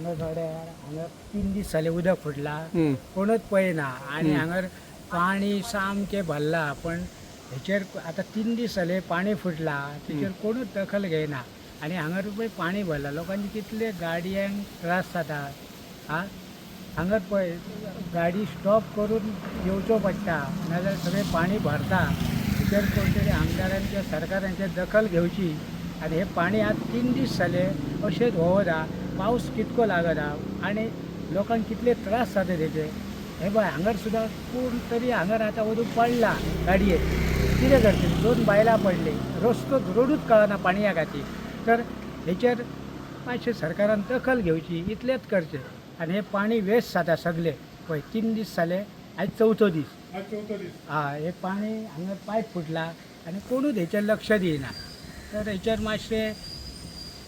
हांगा थोडे हांगा 3 दीस जाले उदक फुटला हं. कोणूच पळयना आनी हांगर पाणी सामकें भरला पण हेचेर आतां 3 दीस जाले पाणी फुटला तेचेर कोणूच दखल घेयना आनी हांगर पळय पाणी भरला लोकांचे कितले गाडयांक त्रास जाता हांगर पळय गाडी स्टॉप करून येवचो पडटा नाजाल्यार सगळें पाणी भरता हेचेर कोण तरी आमदारांच्या सरकारांचे दखल घेवची आनी हे पाणी आज 3 दीस जाले अशेंच वता पावस कितको लागना आनी लोकांक कितले त्रास जाता तेचे हे पळय हांगर सुद्दां कोण तरी हांगर आतां वचून पडला गाडयेक कितें करतली 2 बायलां पडली रोडूच कळना पाणया खातीर तर हेचेर मातशें सरकारान दखल घेवची इतलेंच करचें आनी हें पाणी वेस्ट जाता सगळें पळय 3 दीस जाले आयज 4थो दीस हे पाणी हांगा पायप फुटला आनी कोणूच हेचेर लक्ष दिना तर हेचेर मातशें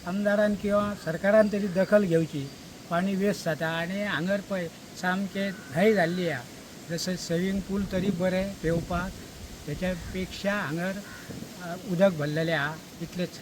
आमदारान किंवा सरकारान तरी दखल घेवची पाणी वेस्ट जाता आनी हांगर पळय सामकें न्हंय जाल्ली आहा जशें स्विमींग पूल तरी बरें पेंवपाक तेच्या पेक्षा हांगर उदक भरलेलें आहा इतलेंच